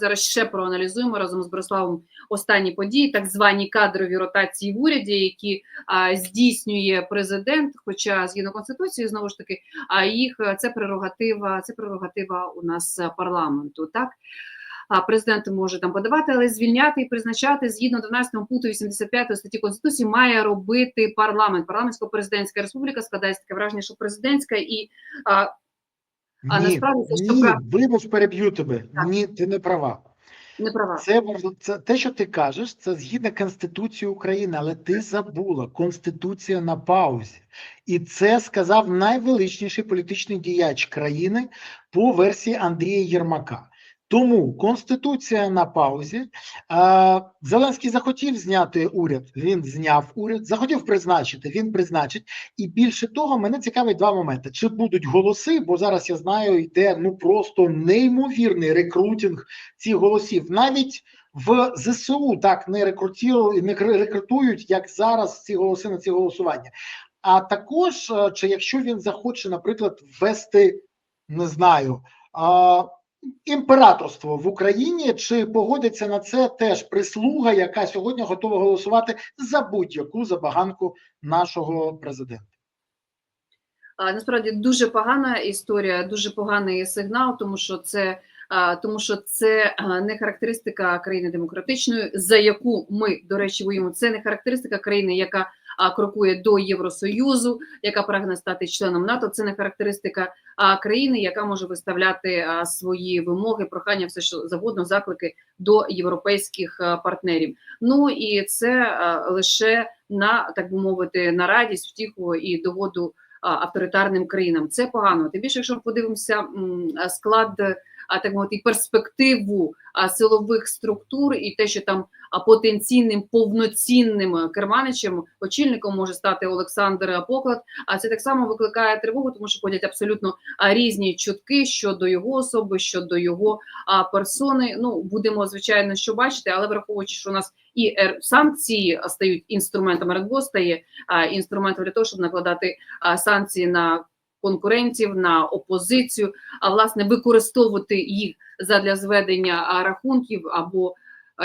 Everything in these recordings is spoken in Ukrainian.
Зараз ще проаналізуємо разом з Бориславом останні події, так звані кадрові ротації в уряді, які здійснює президент, хоча згідно Конституції, знову ж таки, їх це прерогатива у нас парламенту, так? Президент може там подавати, але звільняти і призначати згідно 12 пункту 85 статті Конституції має робити парламент. Парламентсько-президентська республіка, складається таке враження, що президентська і насправді це ні, вибач, переб'ю тебе. Так. Ні, ти не права. Не права. Це те, що ти кажеш, це згідно Конституції України, але ти забула, Конституція на паузі. І це сказав найвеличніший політичний діяч країни по версії Андрія Єрмака. Тому Конституція на паузі. Зеленський захотів зняти уряд, він зняв уряд, захотів призначити, він призначить. І більше того, мене цікавить два моменти. Чи будуть голоси, бо зараз я знаю, йде просто неймовірний рекрутинг цих голосів. Навіть в ЗСУ так не рекрутують, як зараз ці голоси на ці голосування. А також, чи якщо він захоче, наприклад, ввести, не знаю, імператорство в Україні, чи погодиться на це теж прислуга, яка сьогодні готова голосувати за будь-яку забаганку нашого президента? Насправді дуже погана історія, дуже поганий сигнал, тому що це не характеристика країни демократичної, за яку ми, до речі, воюємо. Це не характеристика країни, яка крокує до Євросоюзу, яка прагне стати членом НАТО. Це не характеристика країни, яка може виставляти свої вимоги, прохання, все що завгодно, заклики до європейських партнерів. Ну і це лише на, так би мовити, на радість, втіху і догоду авторитарним країнам. Це погано. Тим більше, якщо ми подивимося склад, так мовити, і перспективу силових структур, і те, що там потенційним повноцінним керманичем, очільником може стати Олександр Поклад, а це так само викликає тривогу, тому що ходять абсолютно різні чутки щодо його особи, щодо його персони. Ну, будемо, звичайно, що бачити, але враховуючи, що у нас і санкції стають інструментом, РНБО стає інструментом для того, щоб накладати санкції на конкурентів, на опозицію, а власне використовувати їх задля зведення рахунків або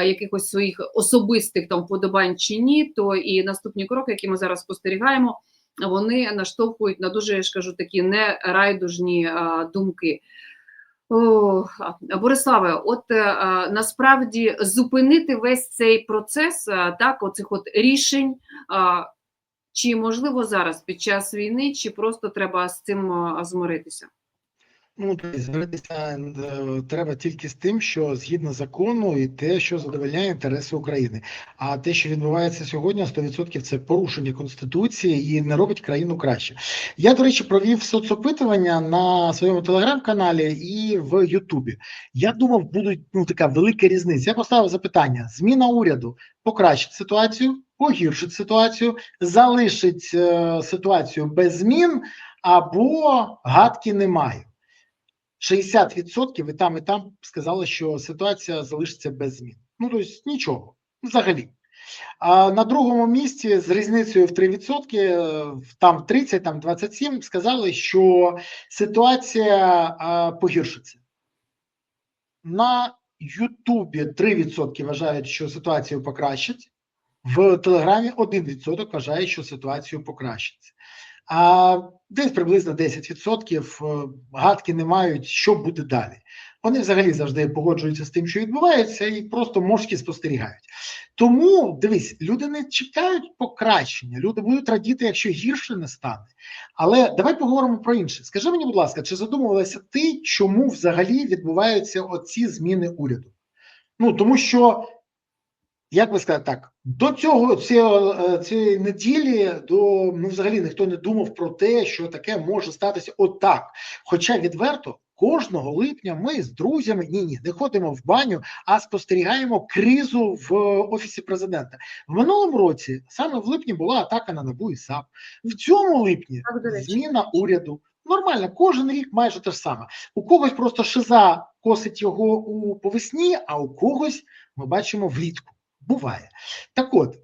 якихось своїх особистих там вподобань чи ні, то і наступні кроки, які ми зараз спостерігаємо, вони наштовхують на дуже, я ж кажу, такі нерайдужні думки. Бориславе, от насправді зупинити весь цей процес, так, оцих от рішень, чи можливо зараз під час війни, чи просто треба з цим змиритися? Ну, змиритися треба тільки з тим, що згідно закону і те, що задовольняє інтереси України. А те, що відбувається сьогодні, 100% це порушення Конституції і не робить країну краще. Я, до речі, провів соцопитування на своєму телеграм-каналі і в Ютубі. Я думав, буде така велика різниця. Я поставив запитання: зміна уряду покращить ситуацію, погіршить ситуацію, залишить ситуацію без змін або гадки немає. 60% і там сказали, що ситуація залишиться без змін. Ну, тобто нічого, взагалі. А на другому місці з різницею в 3%, там 30, там 27, сказали, що ситуація погіршиться. На Ютубі 3% вважають, що ситуацію покращить. В Телеграмі 1% вважає, що ситуацію покращиться. А десь приблизно 10% гадки не мають, що буде далі. Вони взагалі завжди погоджуються з тим, що відбувається, і просто мовчки спостерігають. Тому, дивись, люди не чекають покращення, люди будуть радіти, якщо гірше не стане. Але давай поговоримо про інше. Скажи мені, будь ласка, чи задумувалася ти, чому взагалі відбуваються оці зміни уряду? Ну, тому що, як би сказати так, до цієї неділі взагалі ніхто не думав про те, що таке може статися отак. Хоча відверто, кожного липня ми з друзями не ходимо в баню, а спостерігаємо кризу в Офісі президента. В минулому році, саме в липні, була атака на НАБУ і САП. В цьому липні зміна уряду. Нормально, кожен рік майже те ж саме. У когось просто шиза косить його по весні, а у когось ми бачимо влітку. Буває. Так от,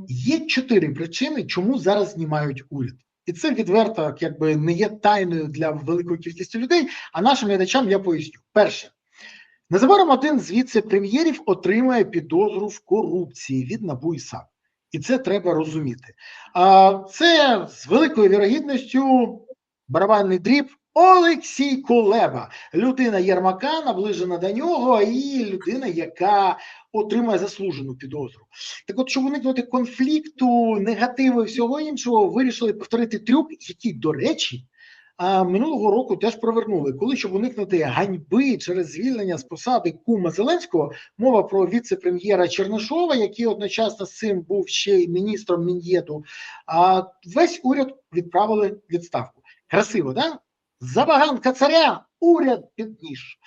є 4 причини, чому зараз знімають уряд. І це відверто, якби не є тайною для великої кількості людей, а нашим глядачам я поясню. Перше, Незабаром один з віце-прем'єрів отримає підозру в корупції від НАБУ і САП. І це треба розуміти. Це з великою вірогідністю барабанний дріб Олексій Кулеба. Людина Єрмака, наближена до нього, і людина, яка отримає заслужену підозру. Так от, щоб уникнути конфлікту, негативу і всього іншого, вирішили повторити трюк, який, до речі, минулого року теж провернули. Коли, щоб уникнути ганьби через звільнення з посади кума Зеленського, мова про віце-прем'єра Чернишова, який одночасно з цим був ще й міністром Мін'єту, весь уряд відправили в відставку. Красиво, так? Да? Забаганка царя, уряд під ніж.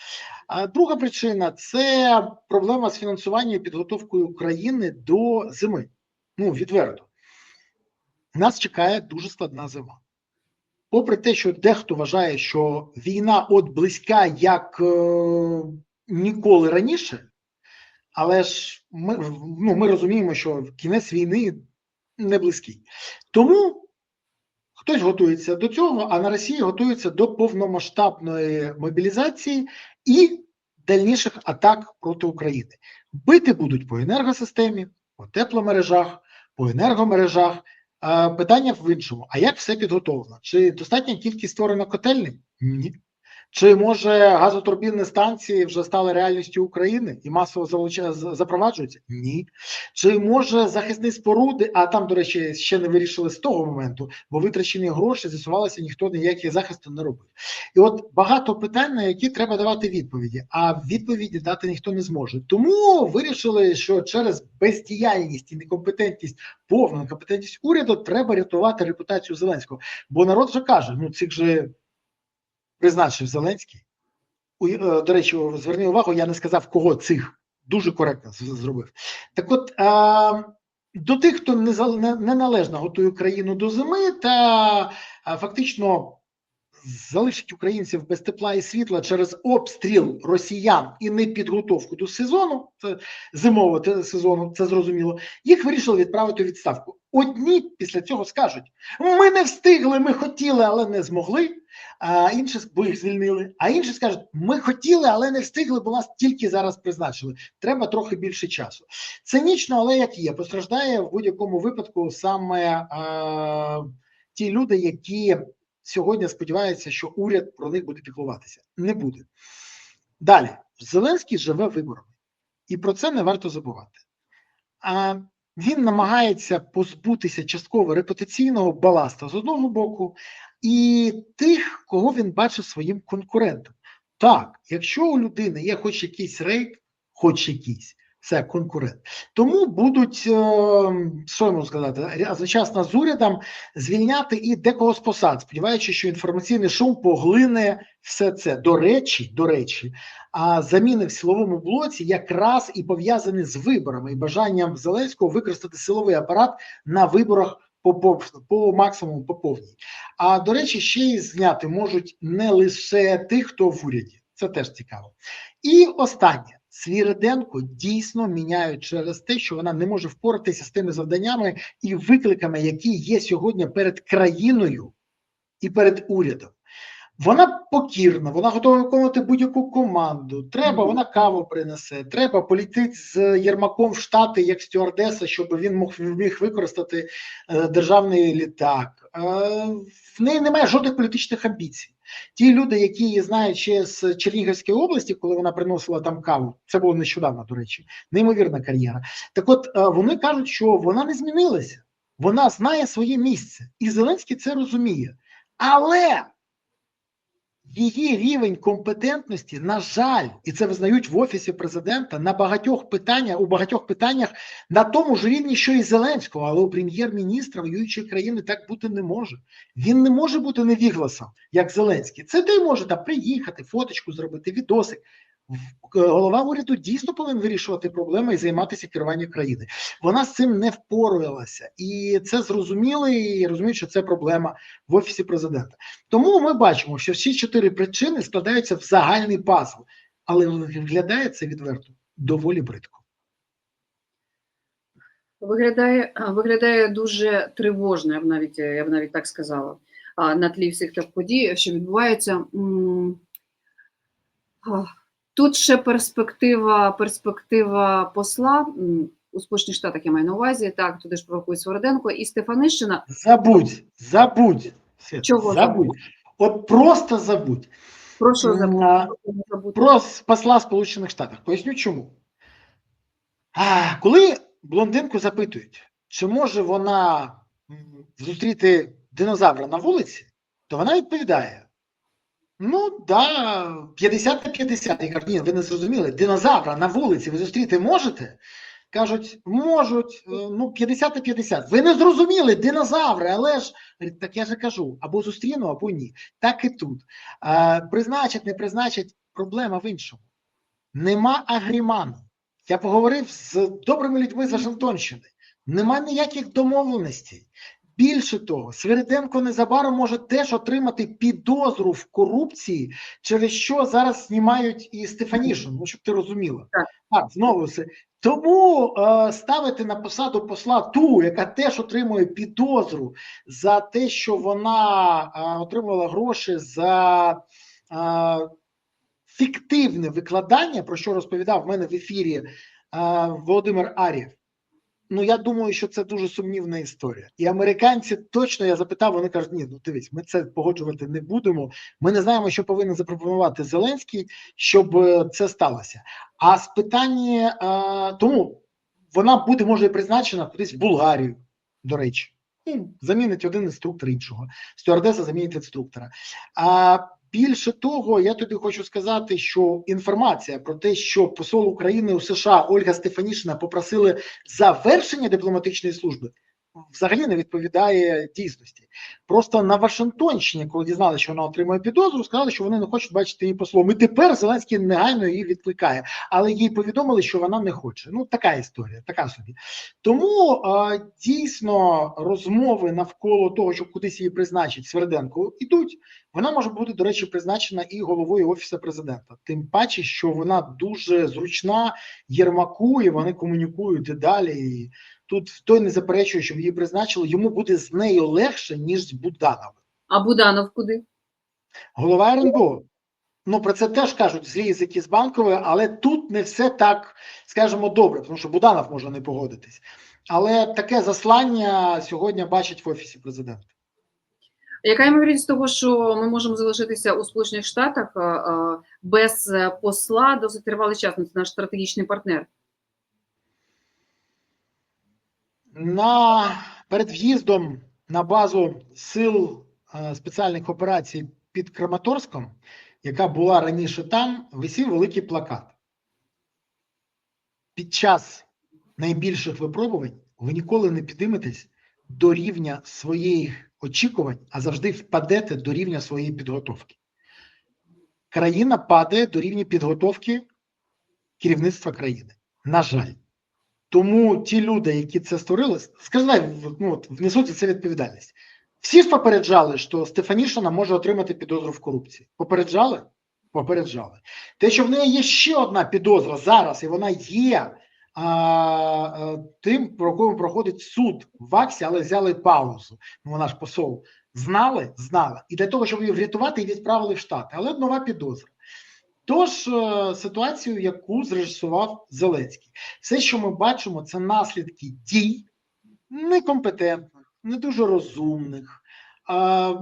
Друга причина – це проблема з фінансуванням і підготовкою України до зими. Ну, відверто. Нас чекає дуже складна зима. Попри те, що дехто вважає, що війна от близька, як ніколи раніше, але ж ми розуміємо, що кінець війни не близький. Тому хтось готується до цього, а на Росії готується до повномасштабної мобілізації і дальніших атак проти України. Бити будуть по енергосистемі, по тепломережах, по енергомережах. Питання в іншому. А як все підготовлено? Чи достатня кількість створено котельень? Ні. Чи, може, газотурбінні станції вже стали реальністю України і масово запроваджуються? Ні. Чи, може, захисні споруди, а там, до речі, ще не вирішили з того моменту, бо витрачені гроші, з'ясувалося, ніхто ніяких захисту не робив. І от багато питань, на які треба давати відповіді, а відповіді дати ніхто не зможе. Тому вирішили, що через бездіяльність і некомпетентність, повну некомпетентність уряду треба рятувати репутацію Зеленського. Бо народ вже каже, ну цих же призначив Зеленський. До речі, зверни увагу, я не сказав, кого цих. Дуже коректно зробив. Так от, до тих, хто неналежно готує країну до зими та фактично залишить українців без тепла і світла через обстріл росіян і непідготовку до сезону, це зимового сезону, це зрозуміло, їх вирішили відправити у відставку. Одні після цього скажуть, ми не встигли, ми хотіли, але не змогли, інші, бо їх звільнили, а інші скажуть, ми хотіли, але не встигли, бо нас тільки зараз призначили. Треба трохи більше часу. Цинічно, але як є, постраждає в будь-якому випадку саме ті люди, які сьогодні сподіваються, що уряд про них буде піклуватися. Не буде. Далі. Зеленський живе виборами. І про це не варто забувати. Він намагається позбутися частково репутаційного баласту з одного боку і тих, кого він бачить своїм конкурентом. Так, якщо у людини є хоч якийсь рейд, хоч якийсь, це конкурент. Тому будуть, що я можу сказати, одночасно з урядом звільняти і декого з посад, сподіваючись, що інформаційний шум поглине все це. До речі, заміни в силовому блоці якраз і пов'язані з виборами і бажанням Зеленського використати силовий апарат на виборах по максимуму, по повній. А, до речі, ще й зняти можуть не лише тих, хто в уряді. Це теж цікаво. І останнє. Свириденко дійсно міняють через те, що вона не може впоратися з тими завданнями і викликами, які є сьогодні перед країною і перед урядом. Вона покірна, вона готова виконувати будь-яку команду. Треба, вона каву принесе. Треба полетіти з Єрмаком в Штати як стюардеса, щоб він міг використати державний літак. В неї немає жодних політичних амбіцій. Ті люди, які її знають ще з Чернігівської області, коли вона приносила там каву, це було нещодавно, до речі, неймовірна кар'єра. Так от, вони кажуть, що вона не змінилася. Вона знає своє місце. І Зеленський це розуміє. Але її рівень компетентності, на жаль, і це визнають в Офісі Президента, у багатьох питаннях на тому ж рівні, що і Зеленського, але у прем'єр-міністра воюючої країни так бути не може. Він не може бути невігласом, як Зеленський. Це той може там приїхати, фоточку зробити, відосик. Голова уряду дійсно повинен вирішувати проблеми і займатися керуванням країни. Вона з цим не впоралася. І це зрозуміло, і розуміють, що це проблема в Офісі Президента. Тому ми бачимо, що всі 4 причини складаються в загальний пазл. Але виглядає це відверто доволі бридко. Виглядає дуже тривожно, я б навіть так сказала, на тлі всіх тих подій, що відбуваються. Тут ще перспектива посла у Сполучених Штатах, я маю на увазі, так, туди ж провокує Свириденко і Стефанишина. Забудь, Свята, Чого забув? забудь. От просто забудь. Про що забув? Про посла Сполучених Штатів. Поясню чому. Коли блондинку запитують, чи може вона зустріти динозавра на вулиці, то вона відповідає: ну, да, 50 на 50. Я кажу, ні, ви не зрозуміли, динозавра на вулиці ви зустріти можете? Кажуть, можуть, ну, 50 на 50. Ви не зрозуміли, динозаври, але ж, так я же кажу, або зустріну, або ні. Так і тут. Призначать, не призначать, проблема в іншому. Нема агріману. Я поговорив з добрими людьми з Вашингтонщини. Нема ніяких домовленостей. Більше того, Свириденко незабаром може теж отримати підозру в корупції, через що зараз знімають і Стефанішин, ну, щоб ти розуміла. Так, знову все. Тому ставити на посаду посла ту, яка теж отримує підозру за те, що вона отримувала гроші за фіктивне викладання, про що розповідав в мене в ефірі Володимир Ар'єв. Ну, я думаю, що це дуже сумнівна історія. І американці точно, я запитав, вони кажуть, ні, ну дивись, ми це погоджувати не будемо. Ми не знаємо, що повинен запропонувати Зеленський, щоб це сталося. А з питання, тому вона буде, може, призначена кудись в Булгарію, до речі. Замінить один інструктор іншого. Стюардеса замінить інструктора. Більше того, я тобі хочу сказати, що інформація про те, що посол України у США Ольга Стефанішина попросили завершення дипломатичної служби, взагалі не відповідає дійсності. Просто на Вашингтонщині, коли дізналися, що вона отримує підозру, сказали, що вони не хочуть бачити її послом. І тепер Зеленський негайно її відкликає. Але їй повідомили, що вона не хоче. Ну, така історія, така собі. Тому дійсно розмови навколо того, що кудись її призначить Свириденко, ідуть. Вона може бути, до речі, призначена і головою Офісу президента. Тим паче, що вона дуже зручна Єрмаку, і вони комунікують і далі. І тут той не заперечує, щоб її призначили, йому буде з нею легше, ніж з Будановим. А Буданов куди? Голова РНБО. Ну, про це теж кажуть злі язики з Банкової, але тут не все так, скажімо, добре, тому що Буданов може не погодитись. Але таке заслання сьогодні бачать в Офісі президента. Яка ймовірність того, що ми можемо залишитися у Сполучених Штатах без посла досить тривалий час? Це наш стратегічний партнер. Перед в'їздом на базу сил спеціальних операцій під Краматорськом, яка була раніше там, висів великий плакат. Під час найбільших випробувань ви ніколи не підійметесь до рівня своїх очікувань, а завжди впадете до рівня своєї підготовки. Країна падає до рівня підготовки керівництва країни. На жаль. Тому ті люди, які це створили, внесуть це відповідальність. Всі ж попереджали, що Стефанішина може отримати підозру в корупції. Попереджали? Попереджали. Те, що в неї є ще одна підозра зараз, і вона є тим, про кого проходить суд в ВАКСі, але взяли паузу. Вона ж посол. Знали? Знали. І для того, щоб її врятувати, її відправили в Штати. Але нова підозра. Тож, ситуацію, яку зрежисував Зеленський. Все, що ми бачимо, це наслідки дій некомпетентних, не дуже розумних,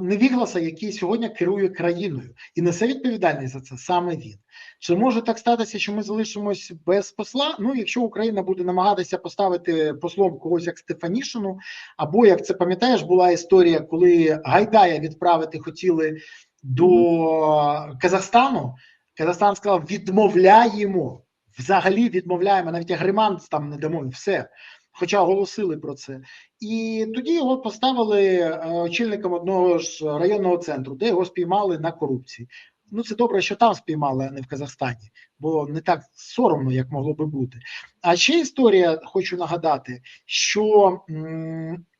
невігласа, який сьогодні керує країною. І несе відповідальність за це саме він. Чи може так статися, що ми залишимось без посла? Ну, якщо Україна буде намагатися поставити послом когось як Стефанішину, або, як це пам'ятаєш, була історія, коли Гайдая відправити хотіли до Казахстану, Казахстан сказав, відмовляємо, взагалі відмовляємо, навіть агримант там не дамо, все. Хоча оголосили про це. І тоді його поставили очільником одного ж районного центру, де його спіймали на корупції. Ну, це добре, що там спіймали, а не в Казахстані, бо не так соромно, як могло би бути. А ще історія, хочу нагадати, що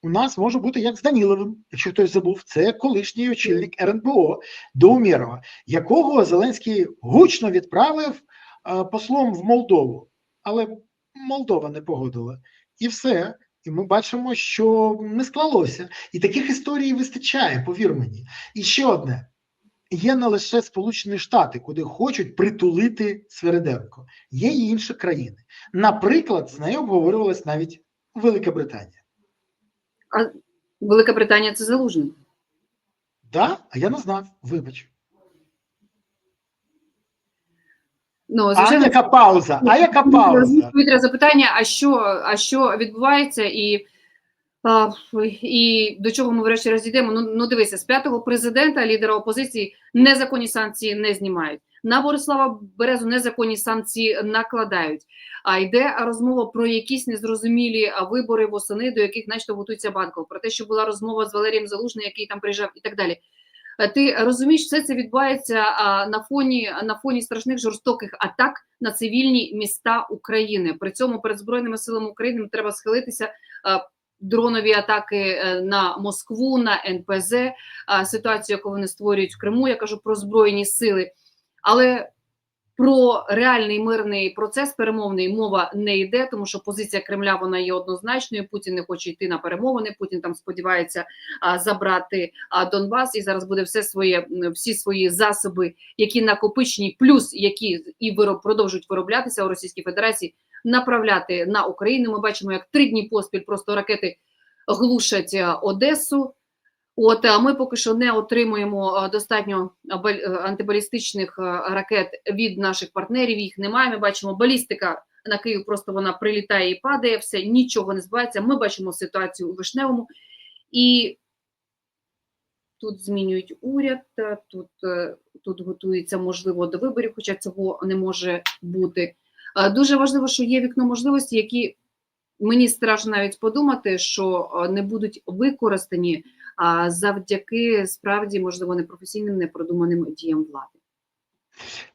у нас може бути як з Даніловим, якщо хтось забув, це колишній очільник РНБО до Умєрова, якого Зеленський гучно відправив послом в Молдову. Але Молдова не погодила. І все. І ми бачимо, що не склалося. І таких історій вистачає, повір мені. І ще одне. є не лише Сполучені Штати, куди хочуть притулити Свериденко. Є і інші країни. Наприклад, з нею обговорювалась навіть Велика Британія. А Велика Британія – це Залужний. Да? А я не знав, вибач. Ну, звичайно, яка пауза? А яка пауза? повітря запитання, а що відбувається і до чого ми врешті-решт йдемо? Ну дивися, з 5-го президента, лідера опозиції, незаконні санкції не знімають. На Борислава Березу незаконні санкції накладають. А йде розмова про якісь незрозумілі вибори восени, до яких начебто готується Банков. Про те, що була розмова з Валерієм Залужним, який там приїжджав і так далі. Ти розумієш, все це відбувається на фоні страшних жорстоких атак на цивільні міста України. При цьому перед Збройними силами України треба схилитися. Дронові атаки на Москву, на НПЗ, ситуацію, яку вони створюють в Криму, я кажу про Збройні сили. Але про реальний мирний процес перемовний мова не йде, тому що позиція Кремля, вона є однозначною. Путін не хоче йти на перемовини, Путін там сподівається забрати Донбас, і зараз буде всі свої засоби, які накопичені, плюс які і продовжують вироблятися у Російській Федерації, направляти на Україну. Ми бачимо, як 3 дні поспіль просто ракети глушать Одесу. Ми поки що не отримуємо достатньо антибалістичних ракет від наших партнерів, їх немає. Ми бачимо, балістика на Київ просто вона прилітає і падає, все, нічого не збувається. Ми бачимо ситуацію у Вишневому, і тут змінюють уряд, тут готується, можливо, до виборів, хоча цього не може бути. Дуже важливо, що є вікно можливості, які, мені страшно навіть подумати, що не будуть використані завдяки, справді, можливо, непрофесійним, непродуманим діям влади.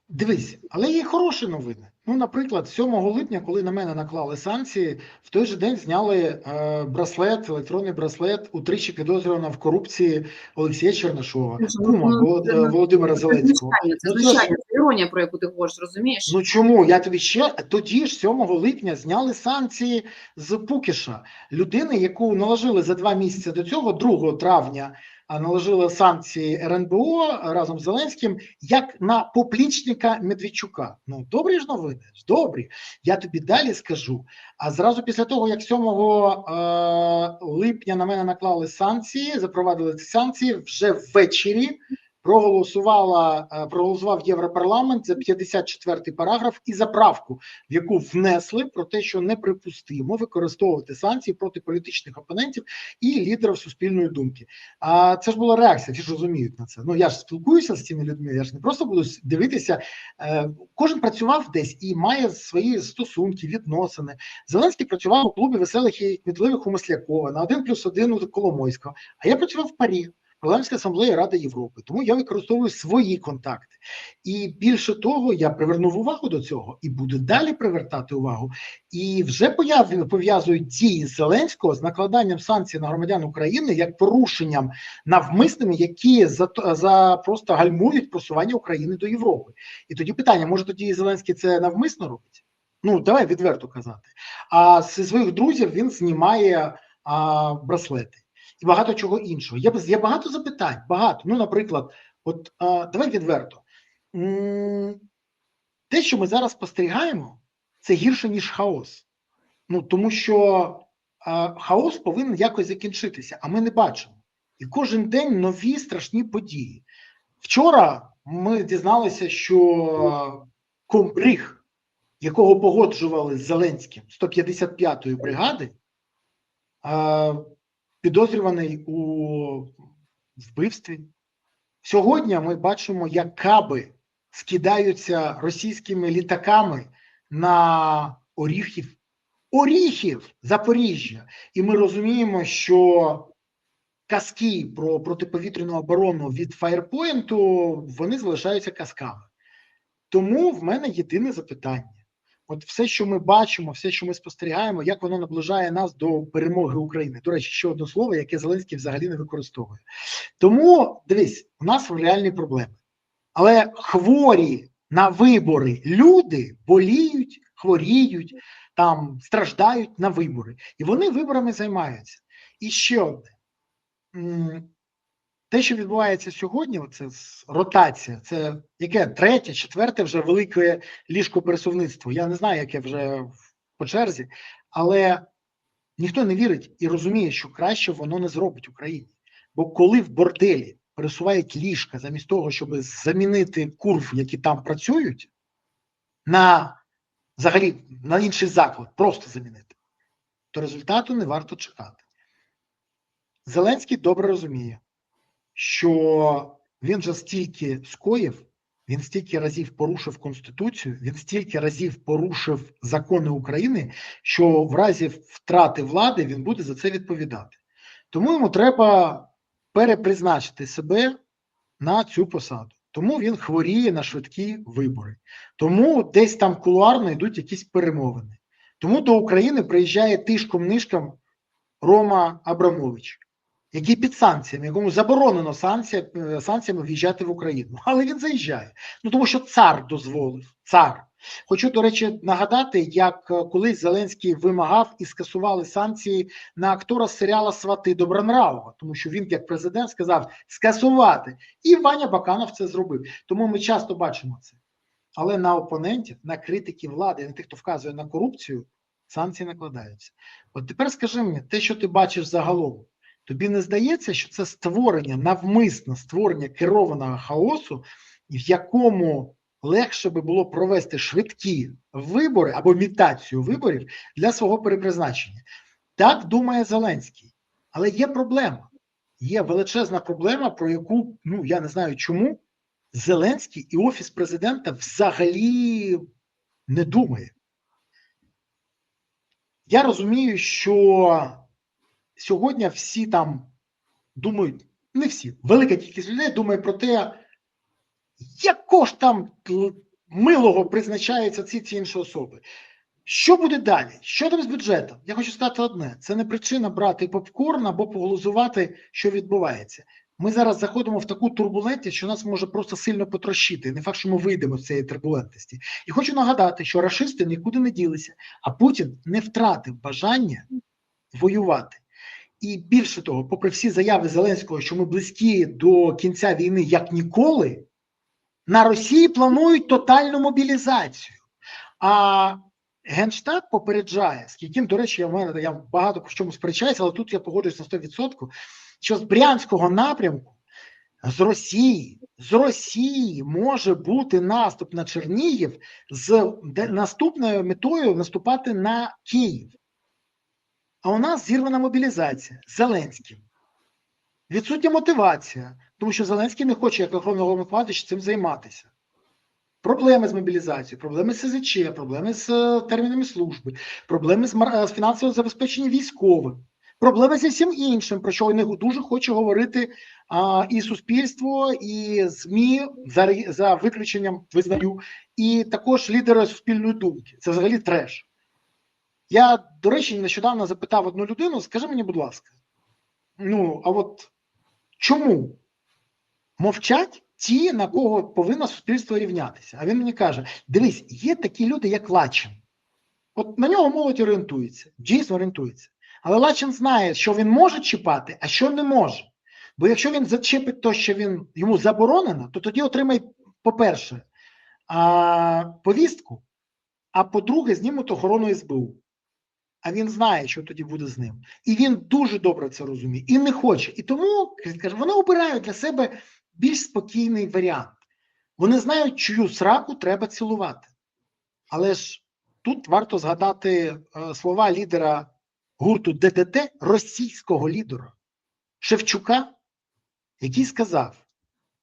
Дивись, але є хороші новини. Ну, наприклад, 7 липня, коли на мене наклали санкції, в той же день зняли браслет, електронний браслет, утричі підозрюваного в корупції Олексія Чернишова, кума Володимира Зеленського. Це звичайно, це іронія, про яку ти говориш, розумієш? Ну чому? Я тобі тоді ж 7 липня зняли санкції з Пукіша, людини, яку наложили за 2 місяці до цього, 2 травня, наложили санкції РНБО разом з Зеленським, як на поплічника Медведчука. Ну, добрі ж новини, добрі. Я тобі далі скажу. А зразу після того, як 7 липня на мене наклали санкції, запровадили ці санкції, вже ввечері проголосував Європарламент за 54-й параграф і за правку, в яку внесли про те, що неприпустимо використовувати санкції проти політичних опонентів і лідерів суспільної думки. А це ж була реакція, всі ж розуміють на це. Ну, я ж спілкуюся з цими людьми, я ж не просто буду дивитися. Кожен працював десь і має свої стосунки, відносини. Зеленський працював у клубі веселих і кмітливих у Маслякова, на 1+1 у Коломойського, а я працював в ПАРі. Парламентська асамблея Ради Європи. Тому я використовую свої контакти. І більше того, я привернув увагу до цього і буду далі привертати увагу. І вже пов'язують дії Зеленського з накладанням санкцій на громадян України як порушенням навмисними, які просто гальмують просування України до Європи. І тоді питання, може тоді Зеленський це навмисно робить? Ну, давай відверто казати. А зі своїх друзів він знімає браслети. І багато чого іншого. Є багато запитань, багато. Ну, наприклад, давай відверто. Те, що ми зараз спостерігаємо, це гірше, ніж хаос. Ну, тому що хаос повинен якось закінчитися, а ми не бачимо. І кожен день нові страшні події. Вчора ми дізналися, що комбриг, якого погоджували з Зеленським, 155-ї бригади, підозрюваний у вбивстві. Сьогодні ми бачимо, як каби скидаються російськими літаками на Оріхів, Запоріжжя. І ми розуміємо, що казки про протиповітряну оборону від Фаєрпойнту, вони залишаються казками. Тому в мене єдине запитання. От все, що ми бачимо, все, що ми спостерігаємо, як воно наближає нас до перемоги України. До речі, ще одне слово, яке Зеленський взагалі не використовує. Тому, дивись, у нас реальні проблеми. Але хворі на вибори люди боліють, хворіють, там страждають на вибори. І вони виборами займаються. І ще одне. Те, що відбувається сьогодні, це ротація, це яке третє, четверте вже велике ліжкопересувництво. Я не знаю, яке вже по черзі, але ніхто не вірить і розуміє, що краще воно не зробить Україні. Бо коли в борделі пересувають ліжка замість того, щоб замінити курв, які там працюють, на взагалі на інший заклад, просто замінити, то результату не варто чекати. Зеленський добре розуміє, що він же стільки скоїв, він стільки разів порушив Конституцію, він стільки разів порушив закони України, що в разі втрати влади він буде за це відповідати. Тому йому треба перепризначити себе на цю посаду. Тому він хворіє на швидкі вибори. Тому десь там кулуарно йдуть якісь перемовини. Тому до України приїжджає тишком-нишком Рома Абрамович, який під санкціями, якому заборонено санкціями в'їжджати в Україну. Але він заїжджає. Ну тому що цар дозволив. Цар. Хочу, до речі, нагадати, як колись Зеленський вимагав і скасували санкції на актора з серіала «Свати» Добронравова, тому що він, як президент, сказав скасувати. І Ваня Баканов це зробив. Тому ми часто бачимо це. Але на опонентів, на критиків влади, на тих, хто вказує на корупцію, санкції накладаються. От тепер скажи мені, те, що ти бачиш загалом, тобі не здається, що це створення, навмисне створення керованого хаосу, в якому легше би було провести швидкі вибори або імітацію виборів для свого перепризначення? Так думає Зеленський. Але є проблема. Є величезна проблема, про яку, я не знаю чому, Зеленський і Офіс президента взагалі не думає. Я розумію, що сьогодні всі там думають, не всі, велика кількість людей думає про те, якого ж там милого призначаються ці інші особи. Що буде далі? Що там з бюджетом? Я хочу сказати одне, це не причина брати попкорн або поглузувати, що відбувається. Ми зараз заходимо в таку турбулентність, що нас може просто сильно потрощити. Не факт, що ми вийдемо з цієї турбулентності. І хочу нагадати, що рашисти нікуди не ділися, а Путін не втратив бажання воювати. І більше того, попри всі заяви Зеленського, що ми близькі до кінця війни як ніколи, на Росії планують тотальну мобілізацію. А Генштаб попереджає, з яким, до речі, я багато по чому сперечаюся, але тут я погоджуюсь на 100%, що з Брянського напрямку, з Росії може бути наступ на Чернігів з наступною метою наступати на Київ. А у нас зірвана мобілізація Зеленським. Відсутня мотивація, тому що Зеленський не хоче, як Верховний головнокомандувач, цим займатися. Проблеми з мобілізацією, проблеми з СЗЧ, проблеми з термінами служби, проблеми з фінансовим забезпеченням військових, проблеми зі всім іншим, про що не дуже хоче говорити і суспільство, і ЗМІ, за виключенням, визнаю, і також лідери суспільної думки. Це взагалі треш. Я, до речі, нещодавно запитав одну людину, скажи мені, будь ласка, а от чому мовчать ті, на кого повинно суспільство рівнятися? А він мені каже, дивись, є такі люди, як Лачин. От на нього молодь орієнтується, дійсно орієнтується. Але Лачин знає, що він може чіпати, а що не може. Бо якщо він зачепить те, що йому заборонено, то тоді отримає, по-перше, повістку, а по-друге, знімуть охорону СБУ. А він знає, що тоді буде з ним. І він дуже добре це розуміє. І не хоче. І тому, каже, вони обирають для себе більш спокійний варіант. Вони знають, чию сраку треба цілувати. Але ж тут варто згадати слова лідера гурту ДДТ, російського лідера Шевчука, який сказав,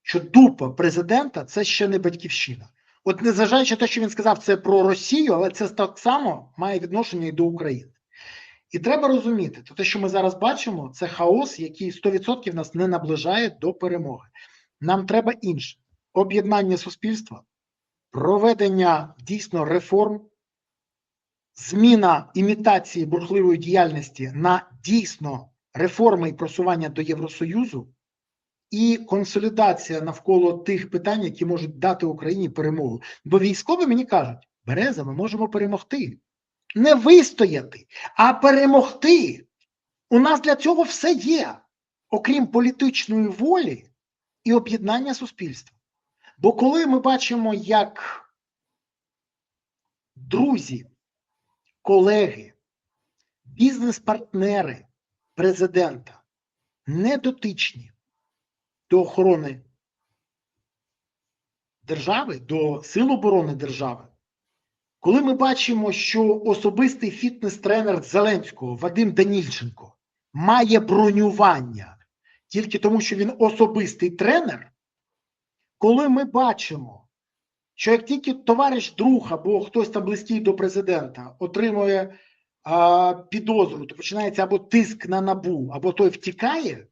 що дупа президента – це ще не батьківщина. От незважаючи на те, що він сказав це про Росію, але це так само має відношення і до України. І треба розуміти, те, що ми зараз бачимо, це хаос, який 100% нас не наближає до перемоги. Нам треба інше. Об'єднання суспільства, проведення дійсно реформ, зміна імітації бурхливої діяльності на дійсно реформи і просування до Євросоюзу і консолідація навколо тих питань, які можуть дати Україні перемогу. Бо військові мені кажуть, Береза, ми можемо перемогти. Не вистояти, а перемогти. У нас для цього все є. окрім політичної волі і об'єднання суспільства. Бо коли ми бачимо, як друзі, колеги, бізнес-партнери президента не дотичні до охорони держави, до Сил оборони держави, коли ми бачимо, що особистий фітнес-тренер Зеленського Вадим Данільченко має бронювання тільки тому, що він особистий тренер, коли ми бачимо, що як тільки товариш друг або хтось там близький до президента отримує підозру, то починається або тиск на НАБУ, або той втікає,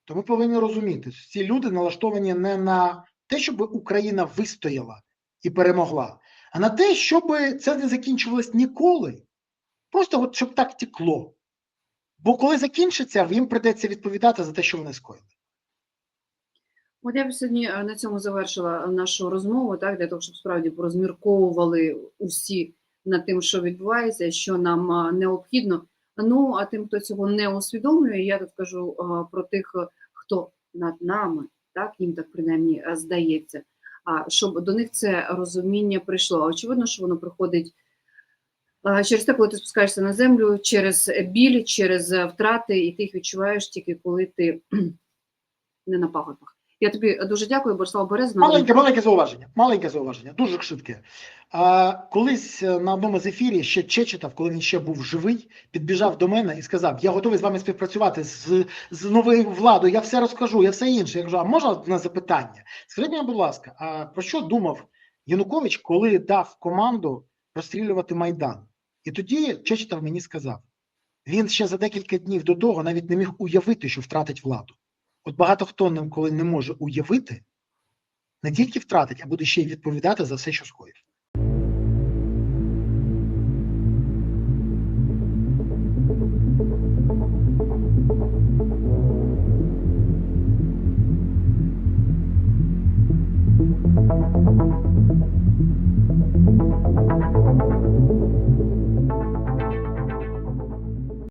то ми повинні розуміти, що ці люди налаштовані не на те, щоб Україна вистояла і перемогла, а на те, щоб це не закінчувалось ніколи. Просто от щоб так текло. Бо коли закінчиться, їм прийдеться відповідати за те, що вони скоїли. От я б сьогодні на цьому завершила нашу розмову, так, для того, щоб справді порозмірковували усі над тим, що відбувається, що нам необхідно. Ну, а тим, хто цього не усвідомлює, я тут кажу про тих, хто над нами, так, їм так принаймні здається, щоб до них це розуміння прийшло. Очевидно, що воно приходить через те, коли ти спускаєшся на землю, через біль, через втрати, і ти їх відчуваєш тільки коли ти не на пагорбах. Я тобі дуже дякую, Борислав Береза. Маленьке зауваження, дуже швидке. Колись на одному з ефірів ще Чечетов, коли він ще був живий, підбіжав до мене і сказав: я готовий з вами співпрацювати з новою владою, я все розкажу, я все інше. Я кажу, а можна одне запитання? Скажіть мені, будь ласка, а про що думав Янукович, коли дав команду розстрілювати Майдан? І тоді Чечетов мені сказав, він ще за декілька днів до того навіть не міг уявити, що втратить владу. От багато хто коли не може уявити, не тільки втратить, а буде ще й відповідати за все, що скоїв. Thank you.